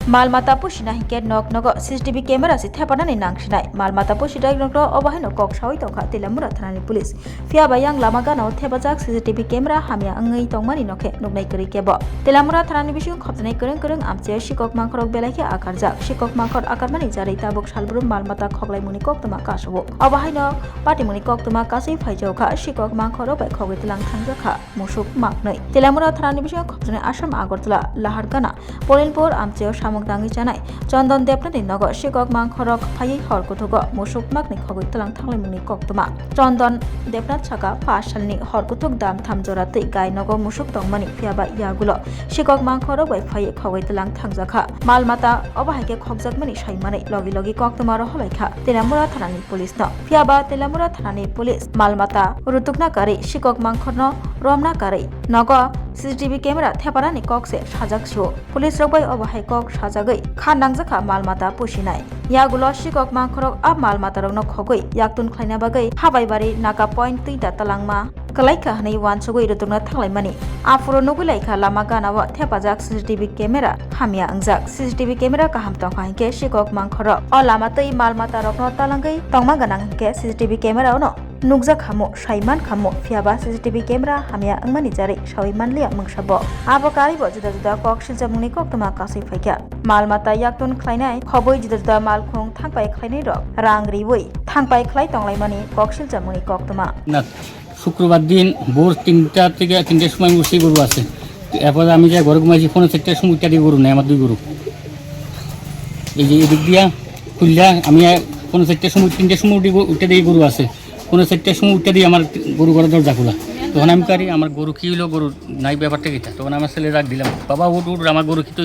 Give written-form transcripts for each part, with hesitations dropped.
मालमाता पुसिना हिंके नग नग CCTV camera से थेपानानै नांसिनाय मालमाता पुसिदा नग अबाहायनो कक सावै तंखा तेलामुरा थानानि पुलिस फियाबा yang lama गानाव थेबाजाक सीसीटीवी कैमरा हामिया अंगै तंमानि नखे नुगनाय करि केबो तेलामुरा थानानि बिसिं खबजनाय गोरों गोरों आमचे शिकक मांखरक बेलायखे आकारजाक शिकक मांखर आकारमानि जारै ताबुक सालब्रुम मालमाता खगलायमुनि कक्तमा कासबो अबाहायनो पाटिमुनि कक्तमा कासै फाइजौखा शिकक मांखर बाय खगै तेलां थांजाखा मुसुक मागनै तेलामुरा थानानि बिसिं खबजनाय आसाम आगरतला लाहारगाना पलेनपुर आमचे सामुगदांगै जानाय चन्दन देबनानि नगर शिकक मांखरक फायै हरकुथुग मुसुक मागनै खगै तेलां थांलायमुनि कक्तमा चन्दन देबनाथ साका 5 सालनि हरकुथुग दाम थामजरातै गाय नग मुसुक तंमानि फियाबा यागुलो शिकक मांखर बाय फायै खगै तेलां थांजाखा मालमाता अबाहायके खगजाकमानि सायमानै लगी लगी कक्तमा रहलायखा तेलामुरा थानानि पुलिस न फियाबा तेलामुरा थानानि पुलिस मालमाता रुतुकना कारै शिकक मांखरनो रमना कारै नग सीसीटीवी कैमरा थेपानानि ककसे साजाकसो पुलिस रगबाय अबाहाय कक साजागै खानदांजाखा मालमाता पुसिनाय यागुलो शिकक मांखरक अब मालमाता रगनो खगै याक्तुन खलायना बागै हाबायबारि नागा पॉइंट 3 दा तलांमा कलायखा हनै वानसुगै रुतुकना थांलायमानि आफुरो नुगुलायखा लामा गानाव थेपाजाक सीसीटीवी कैमरा हामिया अंजाक सीसीटीवी कैमरा काहाम तंखा हिंके शिकक मांखर अ लामातै मालमाता रगनो तालांगै तंमा गानां हिंके सीसीटीवी कैमरा उनो नुगजा खामो साइमान खामो फियाबा सीसीटीवी कैमरा हामिया अंगमानि जारै सावैमान लिया मंगसाबो आबो कारिबो जुदा जुदा कक सिलजामुनि कक्तमा कासै फायखा मालमाता याक्तुन खलायनाय खबै जुदा जुदा मालखुं थांपाय खलायनाय रक रां रिवै थांपाय खलाय तंलायमानि कक सिलजामुनि कक्तमा শুক্রবার দিন ভোর 3টার থেকে 3টার সময় বসে গরু আছে এরপর আমি যে ঘরে ঘুমাইছি 4টার সময় উঠা দিয়ে গরু নেই আমার 2 গরু এই যে এদিক দিয়া খুললা আমি 4টার সময় 3টার সময় উঠে দিয়ে গরু আছে 4টার সময় উঠে দিয়ে আমার গরু ঘরের দরজা খোলা তখন আমি কারি আমার গরু কী হলো গরু নাই ব্যাপারটা কিটা তখন আমার ছেলে রাখ দিলাম বাবা উঠ উঠ আমার গরু কিন্তু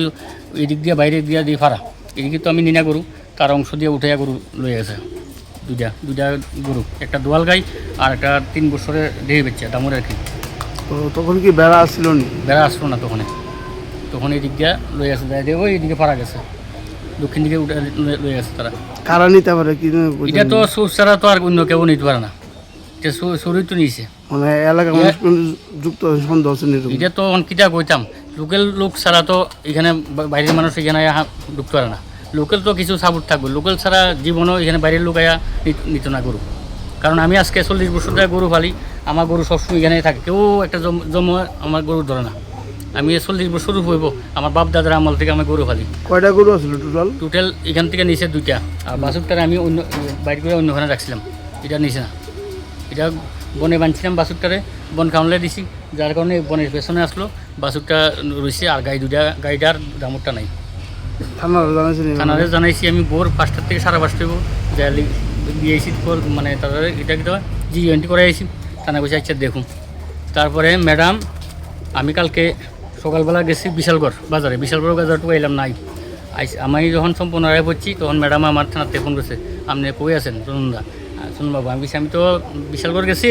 এদিক দিয়ে বাইরে দিয়ে ফারা এদিকে তো আমি নিনা গরু তার অংশ দিয়ে উঠে গরু লয়ে গেছে দুইটা গরু একটা দোয়াল গাই আর একটা 3 বছরের দেহে বাচ্চা দামুর আর কি তো তখন কি বেড়া আসছিল নি বেড়া আসলো না তখন এই দিক দিয়ে লয়ে গেছে দেয় ওই এদিকে পারা গেছে দক্ষিণ দিকে উঠে লয়ে গেছে তারা কারা নিতে পারে কি এটা তো সুর ছাড়া তো আর অন্য কেউ নিতে পারে না এটা শরীর তো নিয়েছে মানে এলাকার মানুষ যুক্ত সন্দেহ আছে এটা তো কিটা কইতাম লোকাল লোক ছাড়া তো এখানে বাইরের মানুষ এখানে ঢুকতে পারে না লোকাল তো কিছু সাপোর্ট থাকবে লোকাল ছাড়া জীবনও এখানে বাইরের লোক আয়া নিত না গরু কারণ আমি আজকে 40 বছর ধরে গরু পালি আমার গরু সবসময় এখানে থাকে কেউ একটা জম আমার গরু ধরে না আমি 40 বছর হইব আমার বাপ দাদার আমল থেকে আমি গরু পালি কয়টা গরু আছিল টোটাল এখান থেকে নিচে 2টা আর বাছুরটারে আমি অন্য বাইরে করে অন্যখানে রাখছিলাম এটা নিচে না এটা বনে বাঁধছিলাম বাছুরটারে বন খাওয়ালে দিছি যার কারণে বনের পেছনে আসলো বাছুরটা রয়েছে আর গাইটার দামরটা নাই থানারে জানাইছি আমি ভোর 5টা থেকে 5:30 হইব যা দিয়েছি মানে তাদের এটা কি জিএনটি করে আইছি থানা বসে আচ্ছা দেখুন তারপরে ম্যাডাম আমি কালকে সকালবেলা গেছি বিশালগড় বাজারটুকু এলাম নাই আমি যখন সম্পূর্ণ রায় পড়ছি তখন ম্যাডাম আমার থানাতে ফোন করছে আপনি কই আছেন শুনুন বাবু আমি তো বিশালগড় গেছি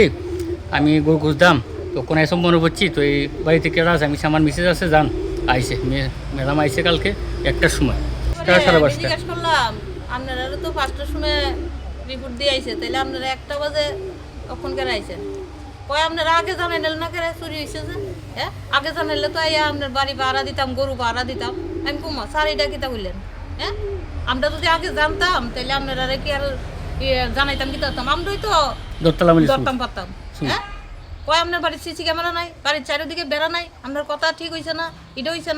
আমি গরু খুঁজতাম তো কোনায় সম্পূর্ণ পড়ছি তো এই বাড়ি থেকে আছে আমি আমার মিসেজ আছে যান আইসে ম্যাডাম আইসে কালকে 1টার সময় 5:30 জিজ্ঞাসা করলাম আপনারা তো 5টার সময় রিপোর্ট দিয়ে আইছে তাহলে আপনারা 1টা বাজে কখন করে আইছেন কই আপনারা আগে জানাইলেন না করে চুরি হইছে যে হ্যাঁ আগে জানাইলে তো আইয়া আপনার বাড়ি ভাড়া দিতাম গরু ভাড়া দিতাম আমি কুমা সারিটা কিতা কইলেন হ্যাঁ আমরা যদি আগে জানতাম তাহলে আপনারা কি আর জানাইতাম কি করতাম আমরাই তো দরতাম পারতাম হ্যাঁ কয় আপনার বাড়ির সিসি ক্যামেরা নাই বাড়ির চারিদিকে বেড়া নাই আপনার কথা ঠিক হইছে না এটা হইছে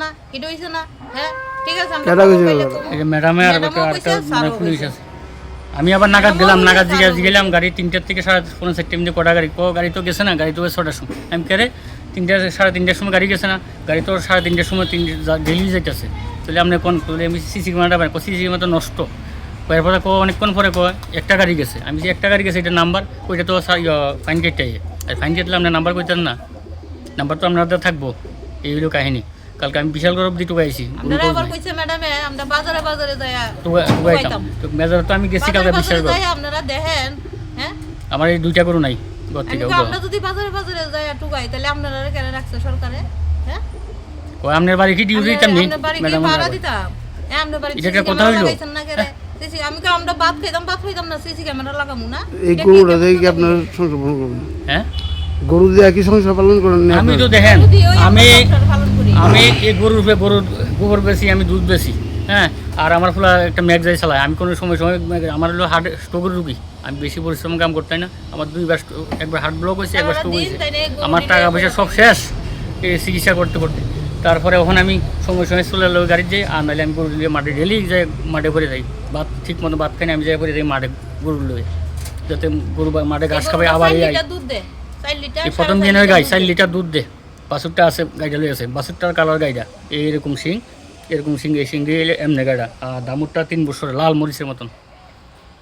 না হ্যাঁ ঠিক আছে আমি আবার নাগাদ গেলাম গাড়ি 3টার থেকে 4:30 মিনিট কটা গাড়ি তো গেছে না গাড়ি তো 6টার সময় আমি কেরে 3:30 সময় গাড়ি গেছে না গাড়ি তো 3:30 সময় ডেলি যাইতেছে তাহলে আপনি কোন আমি সিসি ক্যামেরাটা সিসি ক্যামেরা তো নষ্ট এরপরে অনেকক্ষণ পরে একটা গাড়ি গেছে আমি যে একটা গাড়ি গেছে এটা নাম্বার ওইটা তো ফাইন কেটটাই আর ফাইন কেটলে আপনার নাম্বার কইতেন না নাম্বার তো আপনাদের থাকবো এই হলো কাহিনী কালকে আমি বিশাল গরব দিয়ে টুকাইছি মেজারে তো আমি গেছি কালকে বিশাল গরব আমার এই 2টা গরু নাই ঘর থেকে আপনার বাড়ি কি ডিউটি দিতাম নি ম্যাডাম এটা কথা হইলো আমি কি আমরা ভাত খাইতাম না সিসি ক্যামেরা লাগামু না এই গরুটা দেখি কি আপনার সংসার পালন করুন হ্যাঁ গরু দিয়ে কি সংসার পালন করেন না আমি তো দেখেন আমি এই গরুর গোবর বেশি আমি দুধ বেশি হ্যাঁ আর আমার ফুলা একটা ম্যাগজাই চালায় আমি কোনো সময় আমার হলো হার্ট স্ট্রোকের রুগী আমি বেশি পরিশ্রম কাম করতাই না আমার একবার হার্ট ব্লক হয়েছে একবার স্ট্রোক হয়েছে আমার টাকা পয়সা সব শেষ এই চিকিৎসা করতে করতে তারপরে ওখানে আমি সময় চলে এলো গাড়ির যাই আর নাহলে আমি গরু দিয়ে মাঠে ডেলি যাই মাঠে করে যাই ভাত ঠিক মতো ভাত খাই আমি যাই করে যাই মাঠে গরু লয়ে যাতে গরু মাঠে ঘাস খাবে আবার এই প্রথম দিনের গাই 4 লিটার দুধ দে বাছুরটা আছে গাইটা লই আছে বাছুরটার কালার গাইটা এরকম সিং এই সিং দিয়ে এমনি গাইটা আর দামুরটা 3 বছর লাল মরিচের মতন